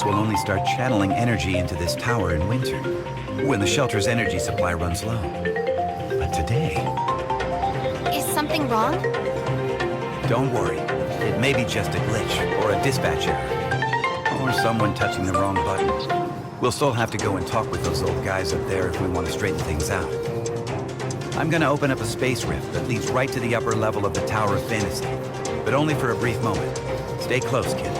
will only start channeling energy into this tower in winter, when the shelter's energy supply runs low. But today... Is something wrong? Don't worry. It may be just a glitch, or a dispatch error. Or someone touching the wrong button. We'll still have to go and talk with those old guys up there if we want to straighten things out. I'm gonna open up a space rift that leads right to the upper level of the Tower of Fantasy. But only for a brief moment. Stay close, kid.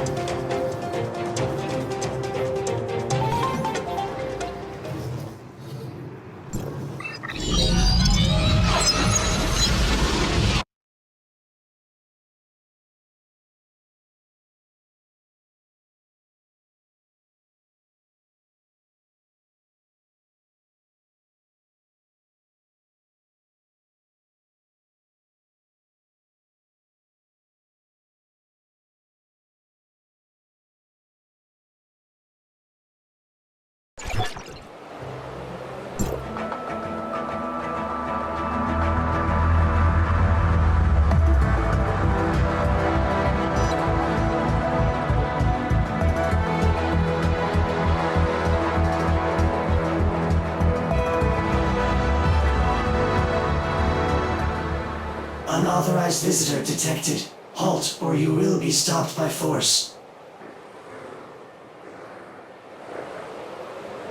Unauthorized visitor detected. Halt, or you will be stopped by force.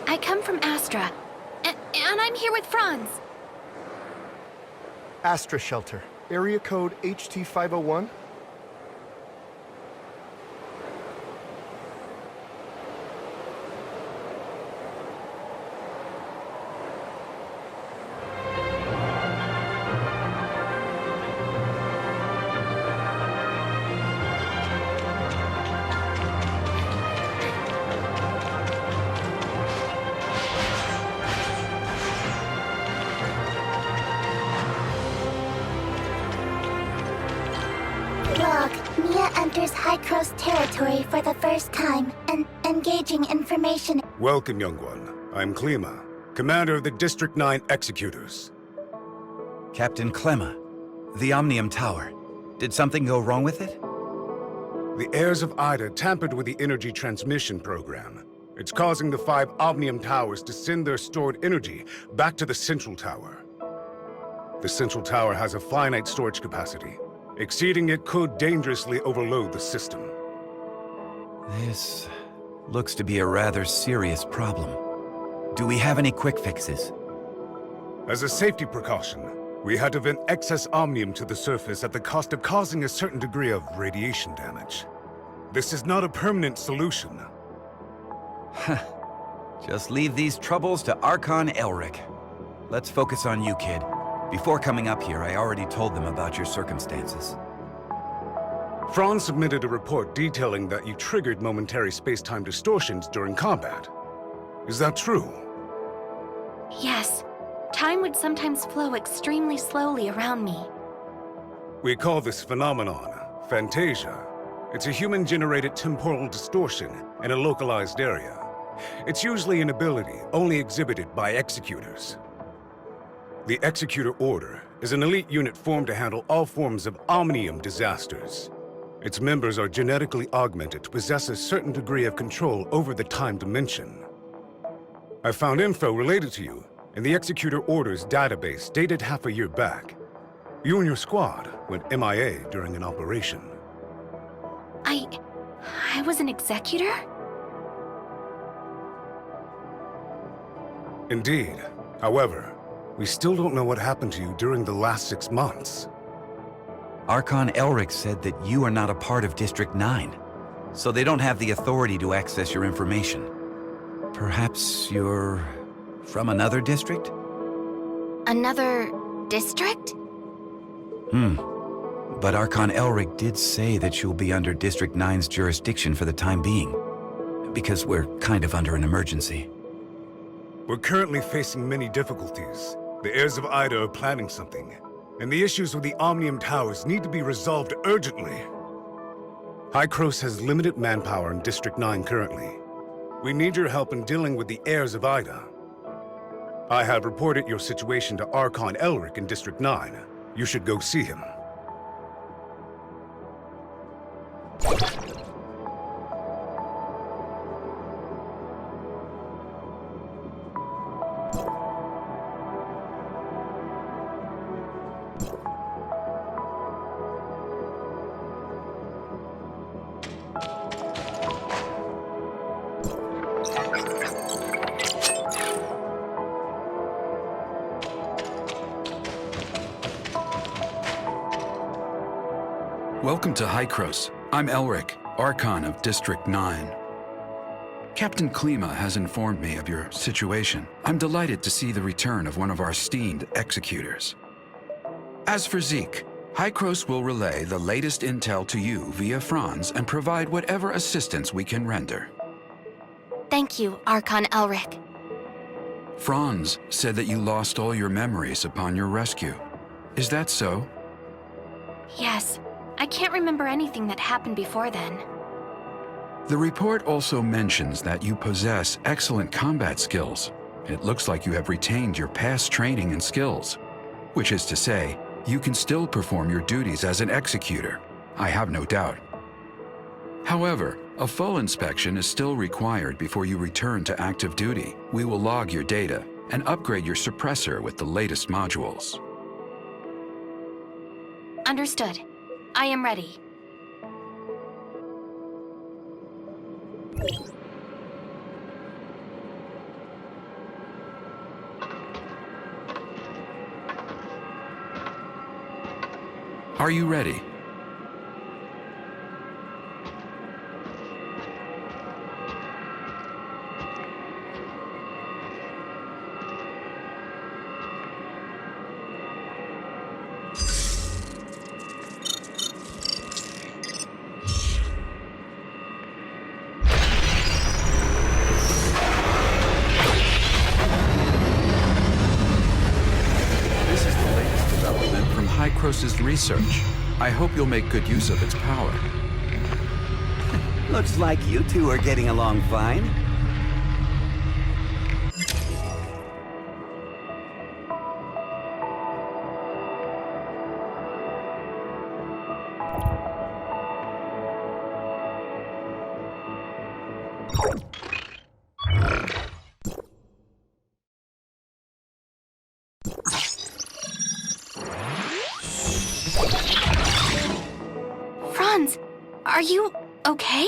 I come from Astra, and I'm here with Franz. Astra Shelter. Area code HT501. Gikros territory for the first time, and engaging information. Welcome, young one. I'm Klima, commander of the District 9 Executors. Captain Clemma, the Omnium Tower. Did something go wrong with it? The heirs of Aida tampered with the energy transmission program. It's causing the 5 Omnium Towers to send their stored energy back to the Central Tower. The Central Tower has a finite storage capacity. Exceeding it could dangerously overload the system. This looks to be a rather serious problem. Do we have any quick fixes? As a safety precaution, we had to vent excess omnium to the surface at the cost of causing a certain degree of radiation damage. This is not a permanent solution. Just leave these troubles to Archon Elric. Let's focus on you, kid. Before coming up here, I already told them about your circumstances. Franz submitted a report detailing that you triggered momentary space-time distortions during combat. Is that true? Yes. Time would sometimes flow extremely slowly around me. We call this phenomenon Fantasia. It's a human-generated temporal distortion in a localized area. It's usually an ability only exhibited by executors. The Executor Order is an elite unit formed to handle all forms of omnium disasters. Its members are genetically augmented to possess a certain degree of control over the time dimension. I found info related to you in the Executor Order's database dated half a year back. You and your squad went MIA during an operation. I was an executor? Indeed. However, we still don't know what happened to you during the last 6 months. Archon Elric said that you are not a part of District 9, so they don't have the authority to access your information. Perhaps you're from another district? Another district? But Archon Elric did say that you'll be under District 9's jurisdiction for the time being, because we're kind of under an emergency. We're currently facing many difficulties. The heirs of Aida are planning something, and the issues with the Omnium Towers need to be resolved urgently. Gikros has limited manpower in District 9 currently. We need your help in dealing with the heirs of Aida. I have reported your situation to Archon Elric in District 9. You should go see him. Welcome to Gikros. I'm Elric, Archon of District 9. Captain Klima has informed me of your situation. I'm delighted to see the return of one of our esteemed executors. As for Zeke, Gikros will relay the latest intel to you via Franz and provide whatever assistance we can render. Thank you, Archon Elric. Franz said that you lost all your memories upon your rescue. Is that so? Yes. I can't remember anything that happened before then. The report also mentions that you possess excellent combat skills. It looks like you have retained your past training and skills, which is to say, you can still perform your duties as an executor. I have no doubt. However, a full inspection is still required before you return to active duty. We will log your data and upgrade your suppressor with the latest modules. Understood. I am ready. Are you ready? Gikros's research. I hope you'll make good use of its power. Looks like you two are getting along fine. Are you okay?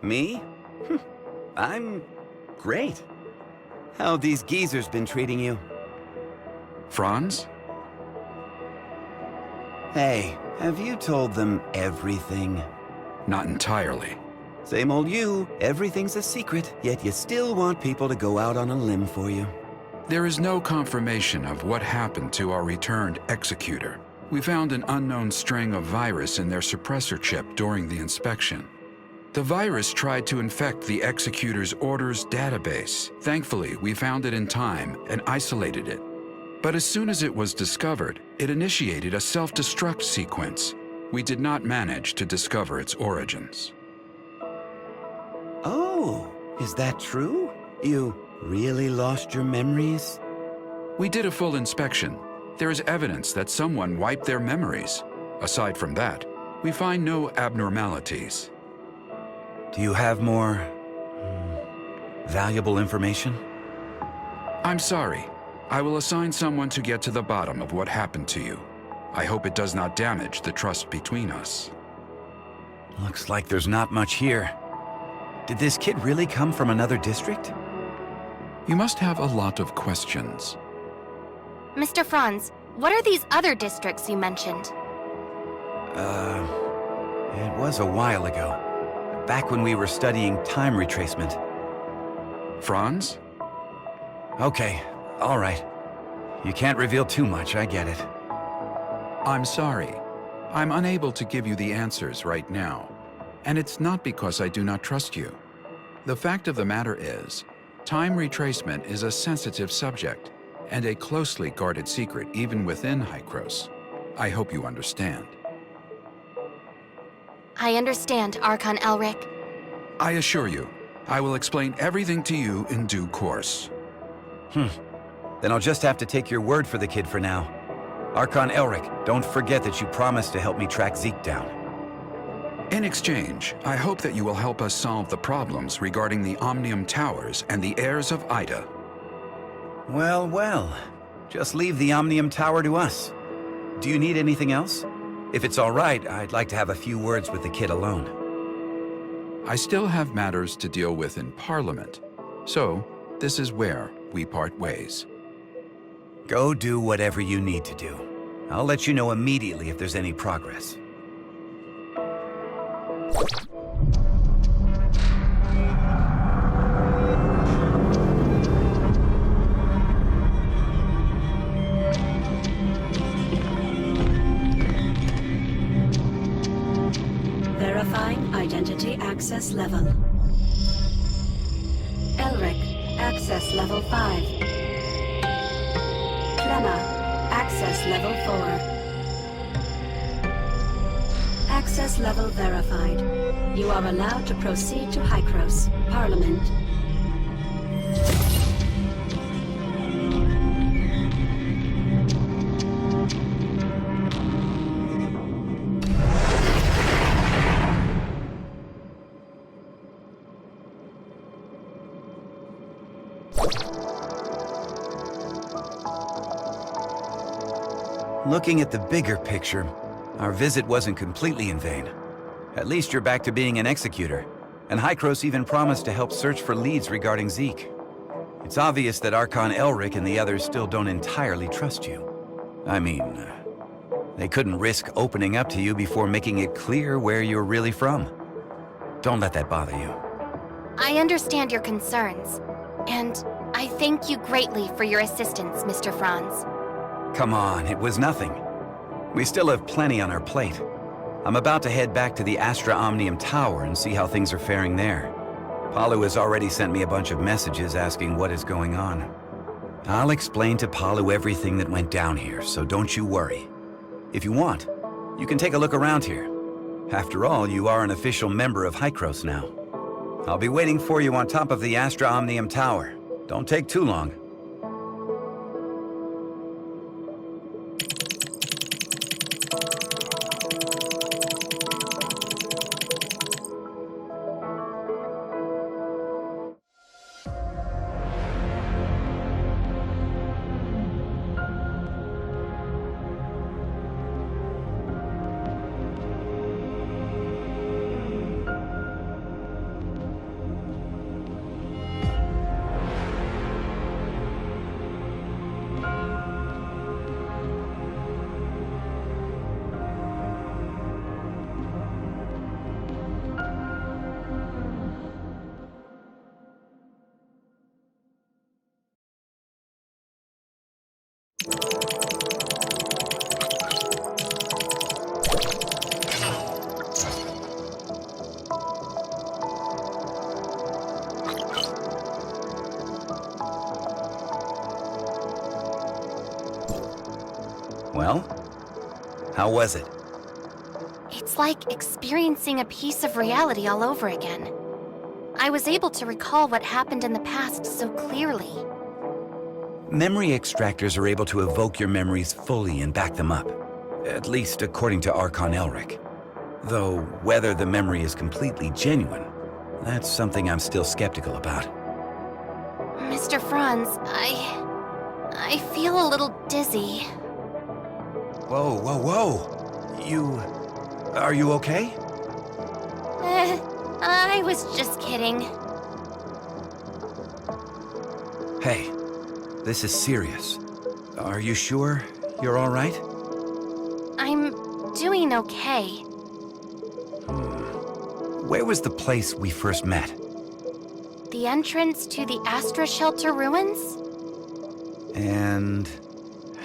Me? I'm great. How have these geezers been treating you? Franz? Hey, have you told them everything? Not entirely. Same old you. Everything's a secret, yet you still want people to go out on a limb for you. There is no confirmation of what happened to our returned executor. We found an unknown string of virus in their suppressor chip during the inspection. The virus tried to infect the executor's orders database. Thankfully, we found it in time and isolated it. But as soon as it was discovered, it initiated a self-destruct sequence. We did not manage to discover its origins. Oh, is that true? You really lost your memories? We did a full inspection. There is evidence that someone wiped their memories. Aside from that, we find no abnormalities. Do you have more valuable information? I'm sorry. I will assign someone to get to the bottom of what happened to you. I hope it does not damage the trust between us. Looks like there's not much here. Did this kid really come from another district? You must have a lot of questions. Mr. Franz, what are these other districts you mentioned? It was a while ago. Back when we were studying time retracement. Franz? Okay, all right. You can't reveal too much, I get it. I'm sorry. I'm unable to give you the answers right now. And it's not because I do not trust you. The fact of the matter is, time retracement is a sensitive subject and a closely guarded secret even within Gikros. I hope you understand. I understand, Archon Elric. I assure you, I will explain everything to you in due course. Then I'll just have to take your word for the kid for now. Archon Elric, don't forget that you promised to help me track Zeke down. In exchange, I hope that you will help us solve the problems regarding the Omnium Towers and the heirs of Aida. Well, well. Just leave the Omnium Tower to us. Do you need anything else? If it's all right, I'd like to have a few words with the kid alone. I still have matters to deal with in Parliament, so this is where we part ways. Go do whatever you need to do. I'll let you know immediately if there's any progress. Verifying identity access level. Elric, access level 5. Clemma, access level 4. Access level verified. You are allowed to proceed to Gikros, Parliament. Looking at the bigger picture, our visit wasn't completely in vain. At least you're back to being an executor, and Gikros even promised to help search for leads regarding Zeke. It's obvious that Archon Elric and the others still don't entirely trust you. I mean, they couldn't risk opening up to you before making it clear where you're really from. Don't let that bother you. I understand your concerns, and I thank you greatly for your assistance, Mr. Franz. Come on, it was nothing. We still have plenty on our plate. I'm about to head back to the Astra Omnium Tower and see how things are faring there. Palu has already sent me a bunch of messages asking what is going on. I'll explain to Palu everything that went down here, so don't you worry. If you want, you can take a look around here. After all, you are an official member of Gikros now. I'll be waiting for you on top of the Astra Omnium Tower. Don't take too long. Well, how was it? It's like experiencing a piece of reality all over again. I was able to recall what happened in the past so clearly. Memory extractors are able to evoke your memories fully and back them up. At least according to Archon Elric. Though whether the memory is completely genuine, that's something I'm still skeptical about. Mr. Franz, I feel a little dizzy. Whoa, whoa, whoa! Are you okay? I was just kidding. Hey, this is serious. Are you sure you're all right? I'm doing okay. Where was the place we first met? The entrance to the Astra Shelter ruins? And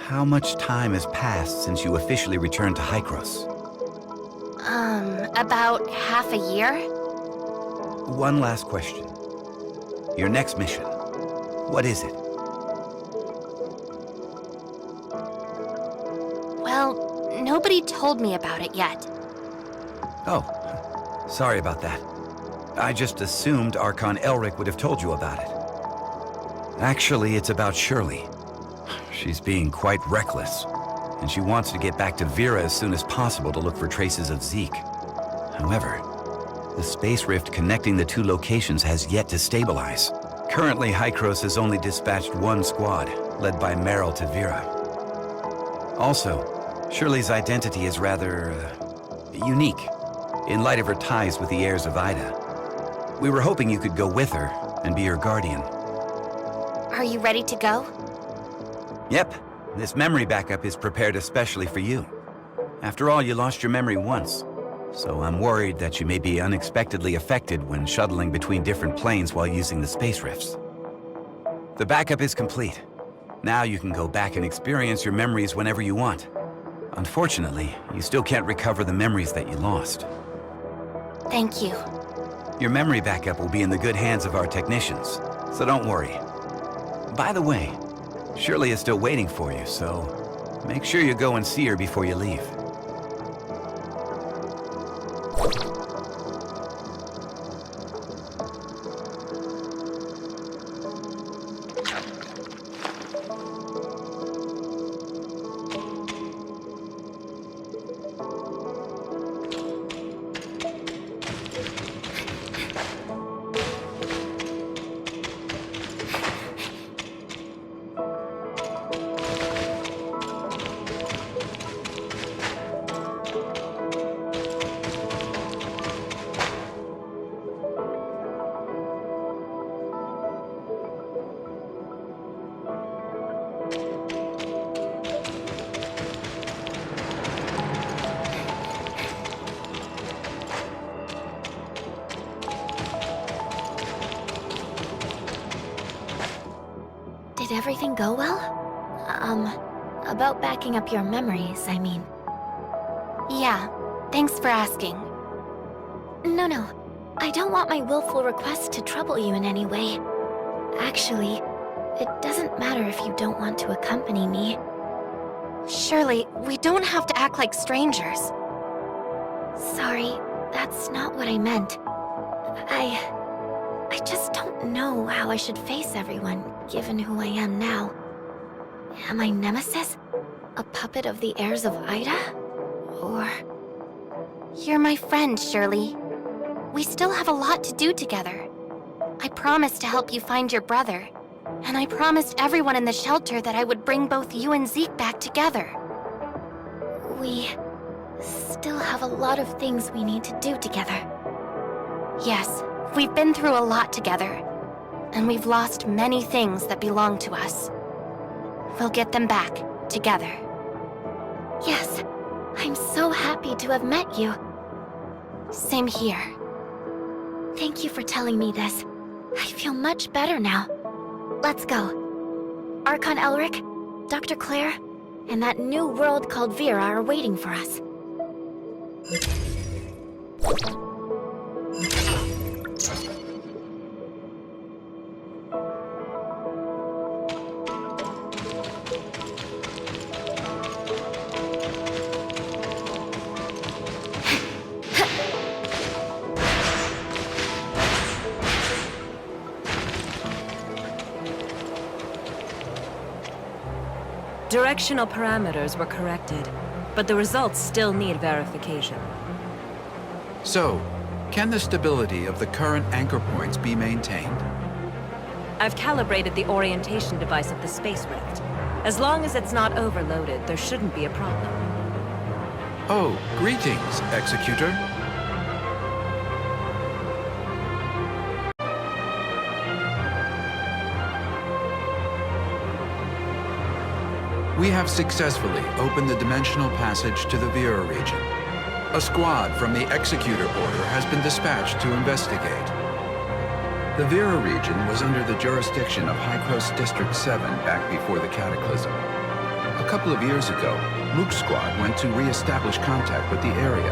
how much time has passed since you officially returned to Gikros? About half a year? One last question. Your next mission, what is it? Well, nobody told me about it yet. Oh, sorry about that. I just assumed Archon Elric would have told you about it. Actually, it's about Shirley. She's being quite reckless, and she wants to get back to Vera as soon as possible to look for traces of Zeke. However, the space rift connecting the two locations has yet to stabilize. Currently, Gikros has only dispatched one squad, led by Meryl to Vera. Also, Shirley's identity is rather unique, in light of her ties with the heirs of Aida. We were hoping you could go with her and be her guardian. Are you ready to go? Yep, this memory backup is prepared especially for you. After all, you lost your memory once, so I'm worried that you may be unexpectedly affected when shuttling between different planes while using the space rifts. The backup is complete. Now you can go back and experience your memories whenever you want. Unfortunately, you still can't recover the memories that you lost. Thank you. Your memory backup will be in the good hands of our technicians, so don't worry. By the way, Shirley is still waiting for you, so make sure you go and see her before you leave. Did everything go well? About backing up your memories, I mean. Yeah, thanks for asking. No, I don't want my willful request to trouble you in any way. Actually, it doesn't matter if you don't want to accompany me. Shirley, we don't have to act like strangers. Sorry, that's not what I meant. I just don't know how I should face everyone, given who I am now. Am I Nemesis? A puppet of the heirs of Aida? Or... You're my friend, Shirley. We still have a lot to do together. I promised to help you find your brother, and I promised everyone in the shelter that I would bring both you and Zeke back together. We still have a lot of things we need to do together. Yes, we've been through a lot together, and we've lost many things that belong to us. We'll get them back, together. Yes, I'm so happy to have met you. Same here. Thank you for telling me this. I feel much better now. Let's go. Archon Elric, Dr. Claire, and that new world called Vera are waiting for us. Directional parameters were corrected, but the results still need verification. So, can the stability of the current anchor points be maintained? I've calibrated the orientation device of the space rift. As long as it's not overloaded, there shouldn't be a problem. Oh, greetings, Executor. We have successfully opened the dimensional passage to the Vera region. A squad from the Executor Order has been dispatched to investigate. The Vera region was under the jurisdiction of Hykros District 7 back before the Cataclysm. A couple of years ago, Mook's squad went to re-establish contact with the area.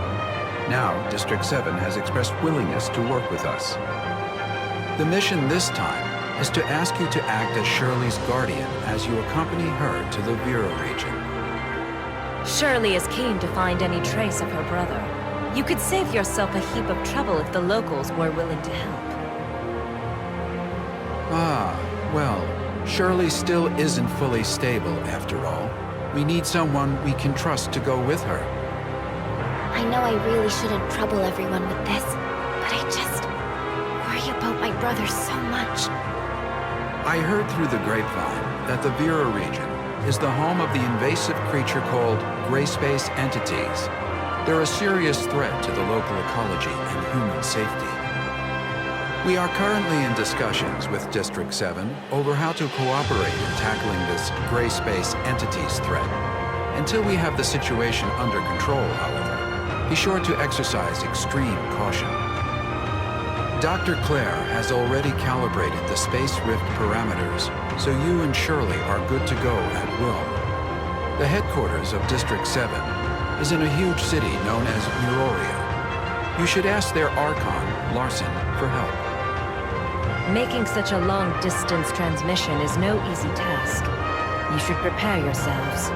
Now, District 7 has expressed willingness to work with us. The mission this time is to ask you to act as Shirley's guardian as you accompany her to the Vera region. Shirley is keen to find any trace of her brother. You could save yourself a heap of trouble if the locals were willing to help. Ah, well, Shirley still isn't fully stable after all. We need someone we can trust to go with her. I know I really shouldn't trouble everyone with this, but I just worry about my brother so much. I heard through the grapevine that the Vera region is the home of the invasive creature called gray space entities. They're a serious threat to the local ecology and human safety. We are currently in discussions with District 7 over how to cooperate in tackling this gray space entities threat. Until we have the situation under control, however, be sure to exercise extreme caution. Dr. Claire has already calibrated the space rift parameters, so you and Shirley are good to go at will. The headquarters of District 7 is in a huge city known as Mirroria. You should ask their Archon, Larson, for help. Making such a long-distance transmission is no easy task. You should prepare yourselves.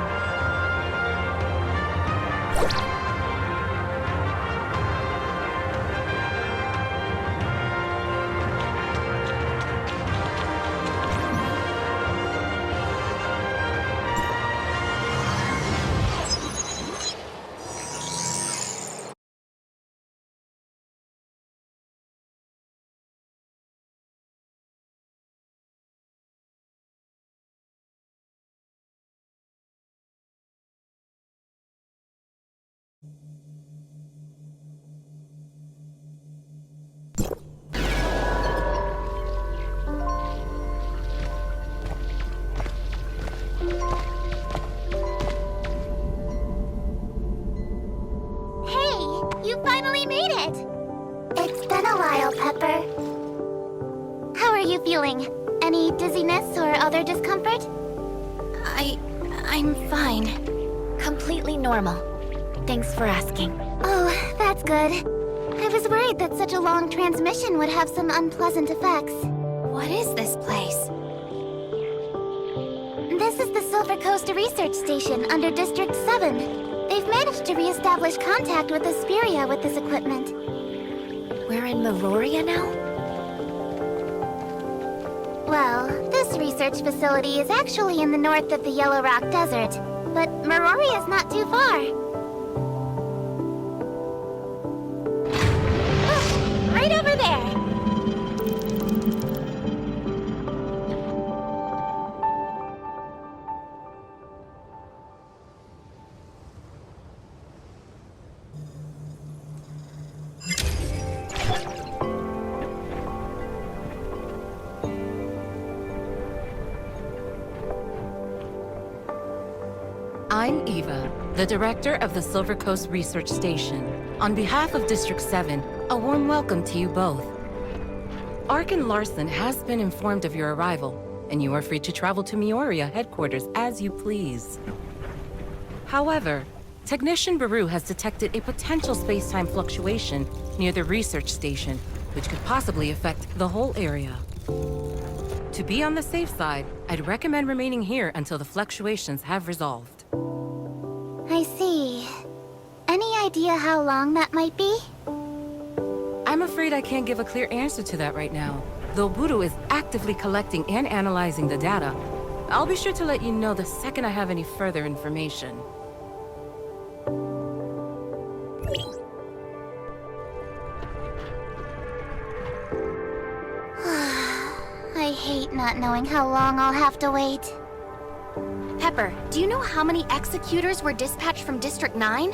You finally made it! It's been a while, Pepper. How are you feeling? Any dizziness or other discomfort? I'm fine. Completely normal. Thanks for asking. Oh, that's good. I was worried that such a long transmission would have some unpleasant effects. What is this place? This is the Silver Coast Research Station under District 7. They've managed to re-establish contact with Asperia with this equipment. We're in Mirroria now? Well, this research facility is actually in the north of the Yellow Rock Desert, but Mirroria is not too far. Look, right over there! I'm Eva, the director of the Silver Coast Research Station. On behalf of District 7, a warm welcome to you both. Archon Larson has been informed of your arrival, and you are free to travel to Mirroria headquarters as you please. However, Technician Beru has detected a potential space-time fluctuation near the research station, which could possibly affect the whole area. To be on the safe side, I'd recommend remaining here until the fluctuations have resolved. I see. Any idea how long that might be? I'm afraid I can't give a clear answer to that right now, though Beru is actively collecting and analyzing the data. I'll be sure to let you know the second I have any further information. I hate not knowing how long I'll have to wait. Pepper, do you know how many executors were dispatched from District 9?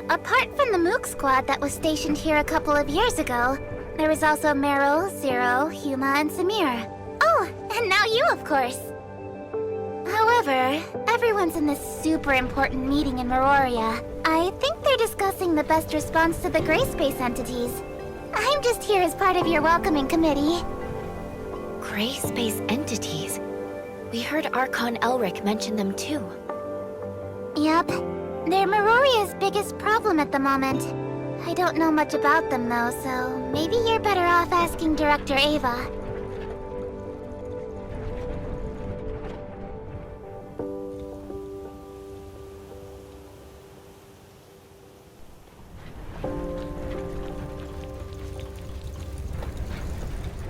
Apart from the Mook squad that was stationed here a couple of years ago, there was also Meryl, Zero, Huma, and Samir. Oh, and now you, of course. However, everyone's in this super important meeting in Mirroria. I think they're discussing the best response to the gray space entities. I'm just here as part of your welcoming committee. Gray space entities? We heard Archon Elric mention them too. Yep. They're Mirroria's biggest problem at the moment. I don't know much about them though, so maybe you're better off asking Director Ava.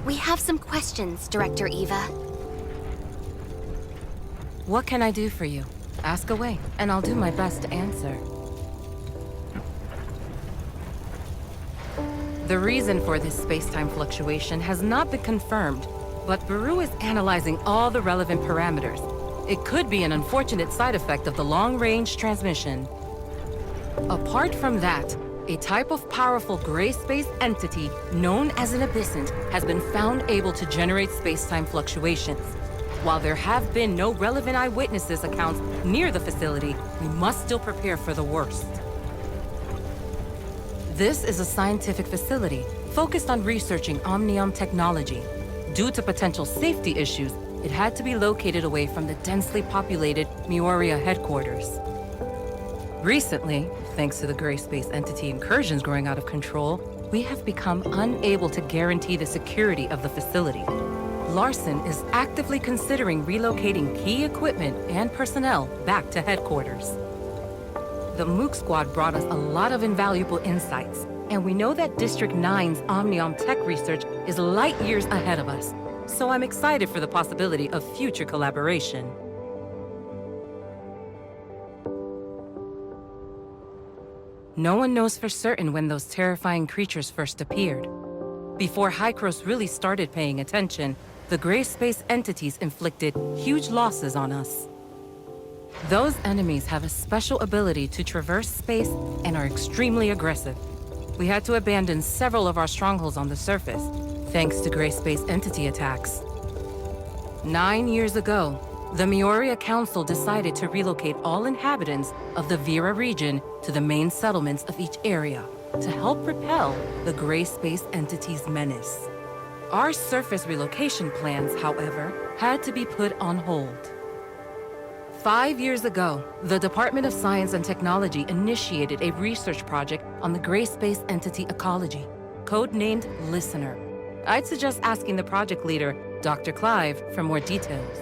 We have some questions, Director Eva. What can I do for you? Ask away, and I'll do my best to answer. The reason for this space-time fluctuation has not been confirmed, but Beru is analyzing all the relevant parameters. It could be an unfortunate side effect of the long-range transmission. Apart from that, a type of powerful gray space entity known as an abyssant has been found able to generate space-time fluctuations. While there have been no relevant eyewitnesses accounts near the facility, we must still prepare for the worst. This is a scientific facility focused on researching Omnium technology. Due to potential safety issues, it had to be located away from the densely populated Mirroria headquarters. Recently, Thanks to the gray space entity incursions growing out of control, we have become unable to guarantee the security of the facility. Larson is actively considering relocating key equipment and personnel back to headquarters. The Mook Squad brought us a lot of invaluable insights, and we know that District 9's Omnium tech research is light years ahead of us, so I'm excited for the possibility of future collaboration. No one knows for certain when those terrifying creatures first appeared. Before Hykros really started paying attention, the gray space entities inflicted huge losses on us. Those enemies have a special ability to traverse space and are extremely aggressive. We had to abandon several of our strongholds on the surface, thanks to gray space entity attacks. 9 years ago, the Mirroria Council decided to relocate all inhabitants of the Vera region to the main settlements of each area to help repel the gray space entity's menace. Our surface relocation plans, however, had to be put on hold. 5 years ago, the Department of Science and Technology initiated a research project on the gray space entity ecology, codenamed Listener. I'd suggest asking the project leader, Dr. Clive, for more details.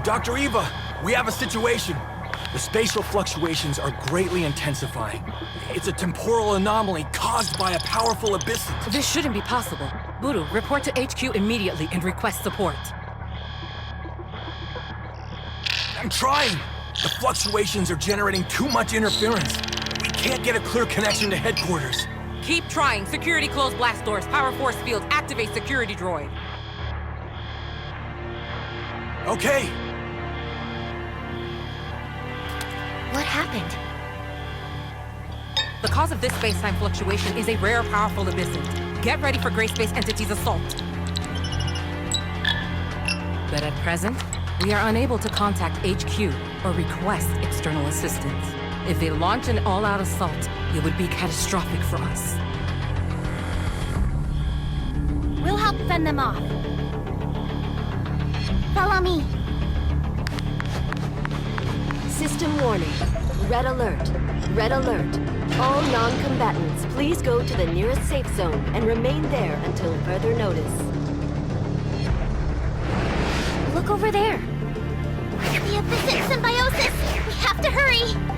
Dr. Eva, we have a situation. The spatial fluctuations are greatly intensifying. It's a temporal anomaly caused by a powerful abyss. This shouldn't be possible. Buru, report to HQ immediately and request support. I'm trying. The fluctuations are generating too much interference. We can't get a clear connection to headquarters. Keep trying. Security close blast doors. Power force fields. Activate security droid. Okay. What happened? The cause of this space-time fluctuation is a rare, powerful abyssant. Get ready for gray space entity's assault. But at present, we are unable to contact HQ or request external assistance. If they launch an all-out assault, it would be catastrophic for us. We'll help fend them off. Follow me. System warning. Red alert. Red alert. All non-combatants, please go to the nearest safe zone and remain there until further notice. Look over there. The abyssal symbiosis! We have to hurry!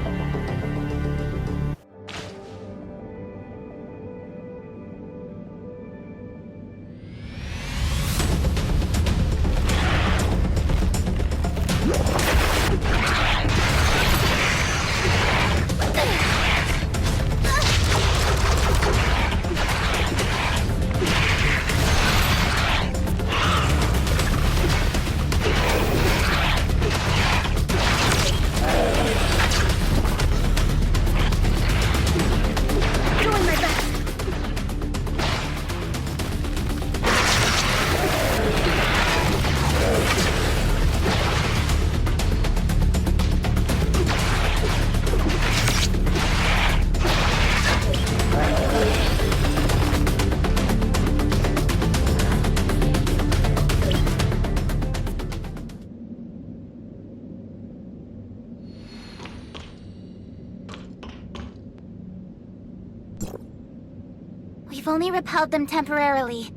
We've only repelled them temporarily.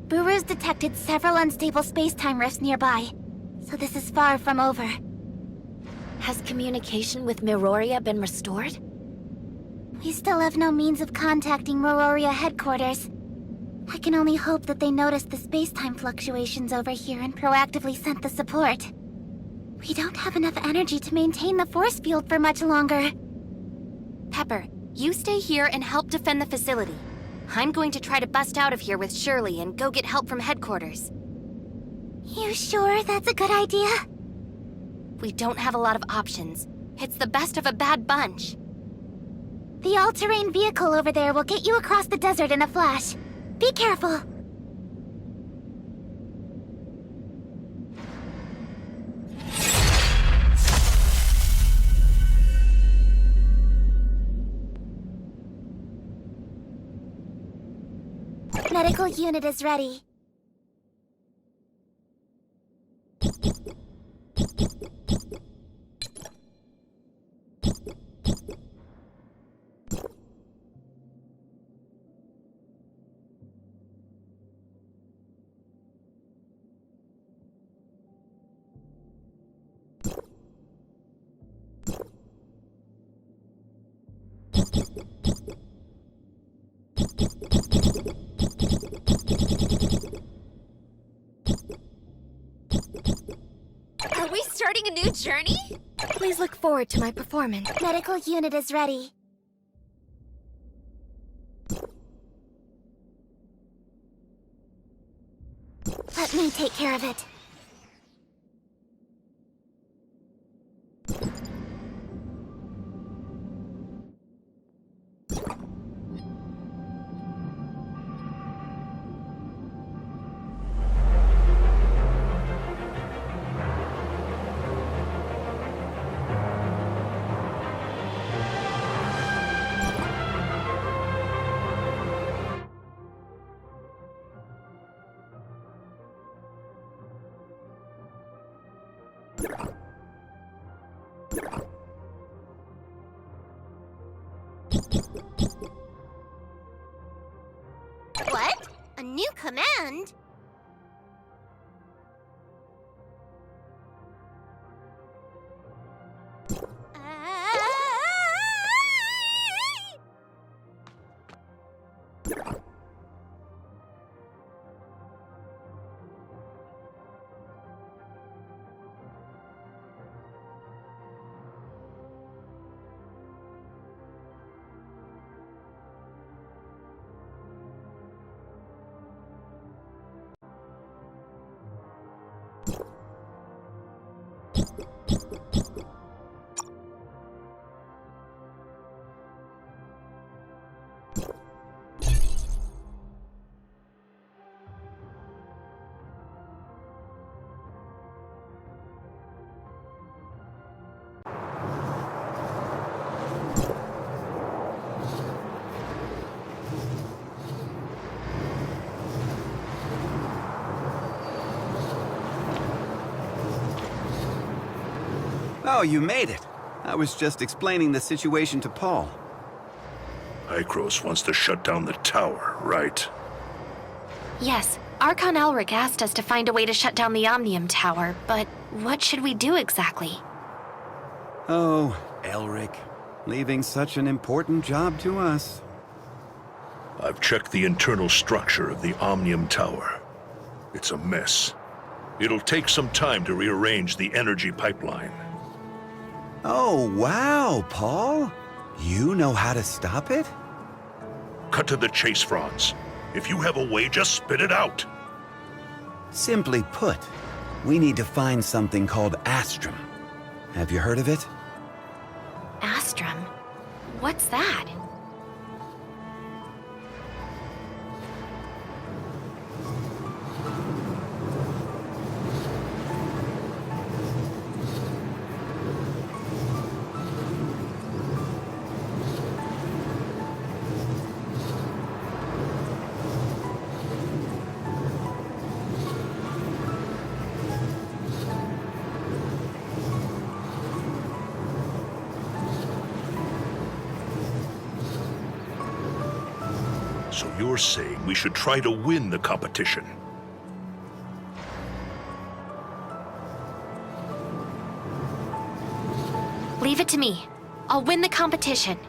Buru's detected several unstable space-time rifts nearby, so this is far from over. Has communication with Mirroria been restored? We still have no means of contacting Mirroria headquarters. I can only hope that they noticed the space-time fluctuations over here and proactively sent the support. We don't have enough energy to maintain the force field for much longer. Pepper, you stay here and help defend the facility. I'm going to try to bust out of here with Shirley and go get help from headquarters. You sure that's a good idea? We don't have a lot of options. It's the best of a bad bunch. The all-terrain vehicle over there will get you across the desert in a flash. Be careful. Medical unit is ready. Are we starting a new journey? Please look forward to my performance. Medical unit is ready. Let me take care of it. What? A new command? Oh, you made it. I was just explaining the situation to Paul. Gikros wants to shut down the tower, right? Yes, Archon Elric asked us to find a way to shut down the Omnium Tower, but what should we do exactly? Oh, Elric. Leaving such an important job to us. I've checked the internal structure of the Omnium Tower. It's a mess. It'll take some time to rearrange the energy pipeline. Oh, wow, Paul. You know how to stop it? Cut to the chase, Franz. If you have a way, just spit it out. Simply put, we need to find something called Astrum. Have you heard of it? Astrum? What's that? So you're saying we should try to win the competition? Leave it to me. I'll win the competition.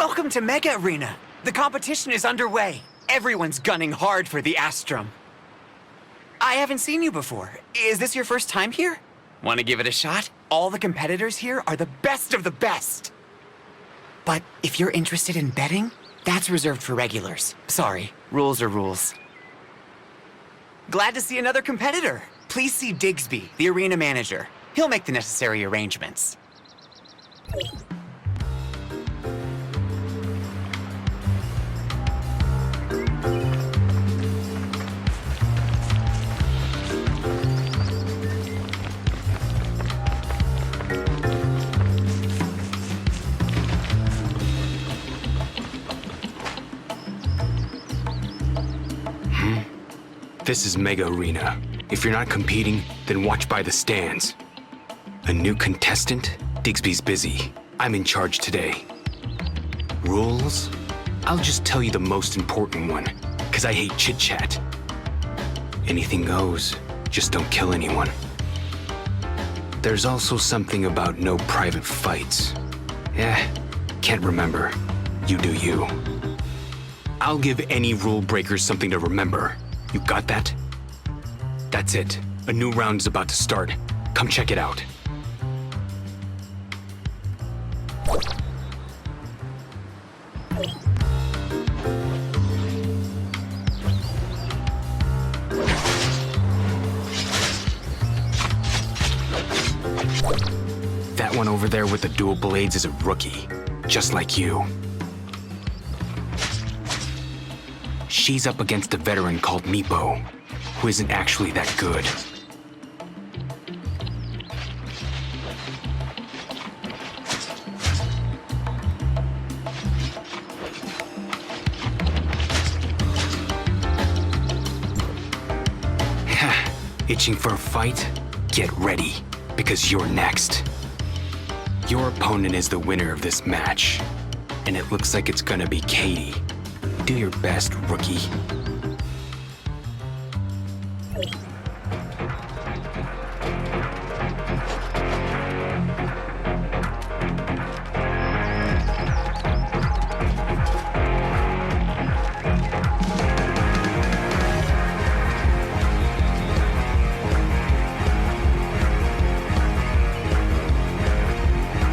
Welcome to Megаарena. The competition is underway. Everyone's gunning hard for the Astrum. I haven't seen you before. Is this your first time here? Want to give it a shot? All the competitors here are the best of the best. But if you're interested in betting, that's reserved for regulars. Sorry, rules are rules. Glad to see another competitor. Please see Digsby, the arena manager. He'll make the necessary arrangements. This is Megаарena. If you're not competing, then watch by the stands. A new contestant? Digsby's busy. I'm in charge today. Rules? I'll just tell you the most important one, because I hate chit-chat. Anything goes, just don't kill anyone. There's also something about no private fights. Can't remember. You do you. I'll give any rule breakers something to remember. You got that? That's it. A new round is about to start. Come check it out. That one over there with the dual blades is a rookie, just like you. She's up against a veteran called Meepo, who isn't actually that good. Itching for a fight? Get ready, because you're next. Your opponent is the winner of this match, and it looks like it's gonna be Katie. Do your best, rookie.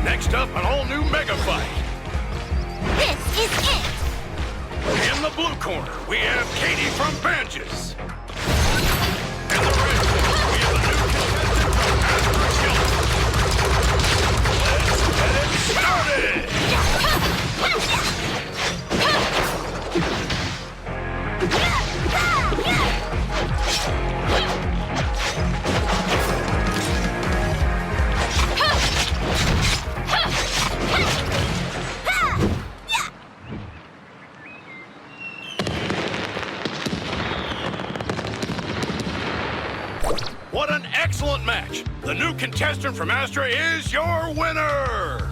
Next up, an all-new mega fight. This is it! In the blue corner, we have Katie from Banges. In the red corner, we have a new contestant from Astrum. Let's get it started! What an excellent match! The new contestant from Astra is your winner!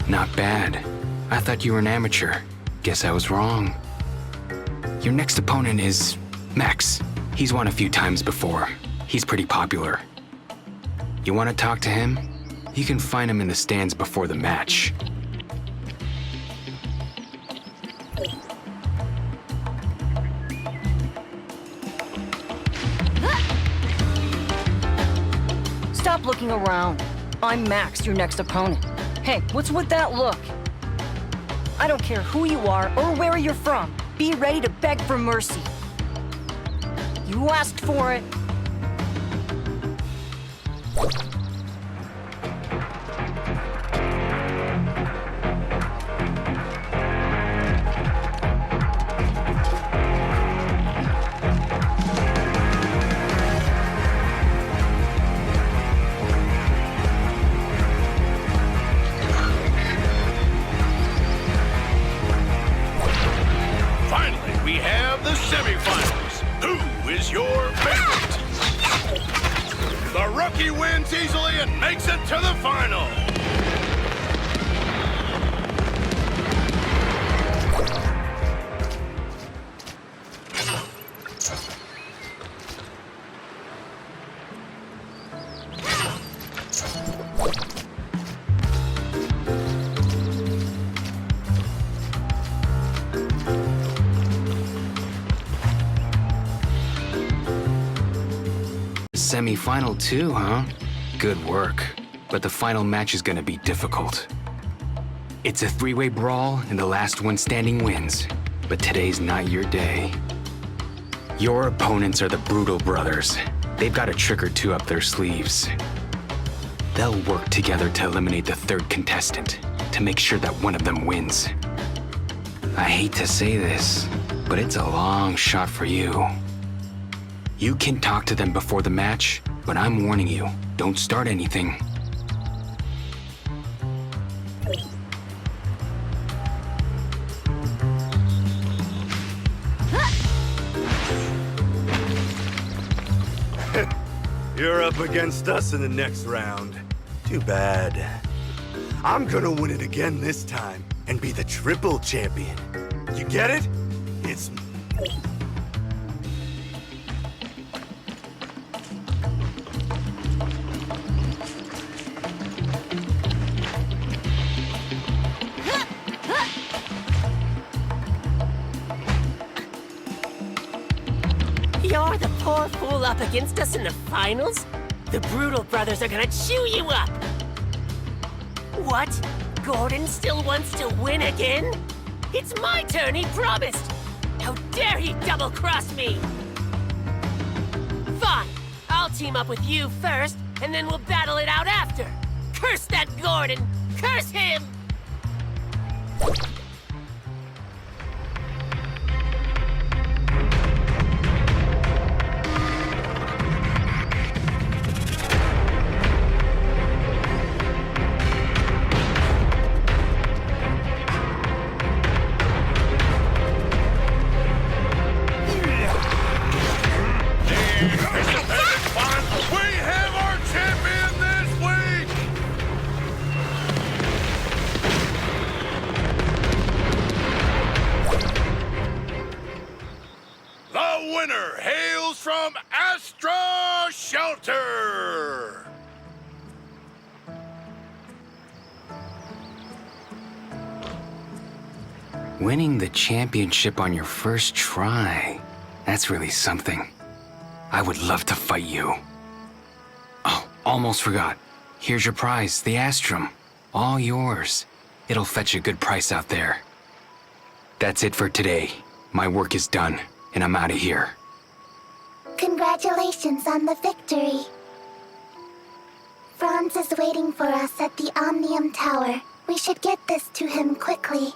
Not bad. I thought you were an amateur. Guess I was wrong. Your next opponent is Max. He's won a few times before. He's pretty popular. You want to talk to him? You can find him in the stands before the match. Stop looking around. I'm Max, your next opponent. Hey, what's with that look? I don't care who you are or where you're from. Be ready to beg for mercy. You asked for it. Semi-finals. Who is your favorite? The rookie wins easily and makes it to the final. semi-final too, huh? Good work. But the final match is gonna be difficult. It's a three-way brawl, and the last one standing wins. But today's not your day. Your opponents are the Brutal Brothers. They've got a trick or two up their sleeves. They'll work together to eliminate the third contestant, to make sure that one of them wins. I hate to say this, but it's a long shot for you. You can talk to them before the match, but I'm warning you, don't start anything. You're up against us in the next round. Too bad. I'm gonna win it again this time and be the triple champion. You get it? It's... You're the poor fool up against us in the finals? The Brutal Brothers are gonna chew you up! What? Gordon still wants to win again? It's my turn, he promised! How dare he double-cross me! Fine, I'll team up with you first, and then we'll battle it out after! Curse that Gordon! Curse him! Winning the championship on your first try. That's really something. I would love to fight you. Oh, almost forgot. Here's your prize, the Astrum. All yours. It'll fetch a good price out there. That's it for today. My work is done, and I'm out of here. Congratulations on the victory. Franz is waiting for us at the Omnium Tower. We should get this to him quickly.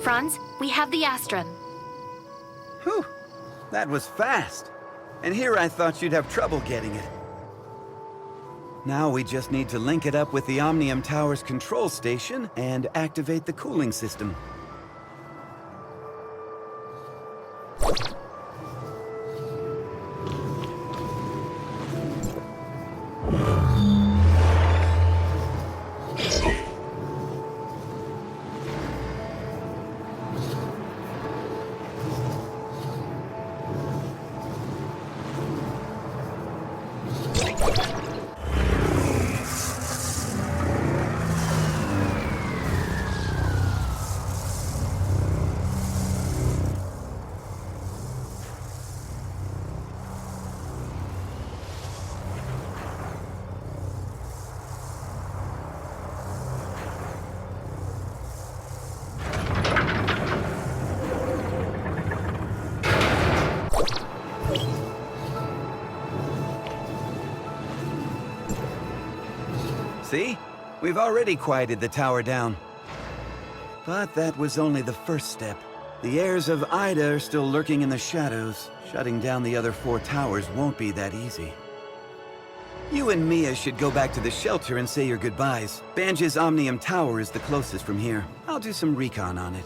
Franz, we have the Astrum. Whew, that was fast. And here I thought you'd have trouble getting it. Now we just need to link it up with the Omnium Tower's control station and activate the cooling system. See? We've already quieted the tower down. But that was only the first step. The heirs of Aide are still lurking in the shadows. Shutting down the other 4 towers won't be that easy. You and Mia should go back to the shelter and say your goodbyes. Banj's Omnium Tower is the closest from here. I'll do some recon on it.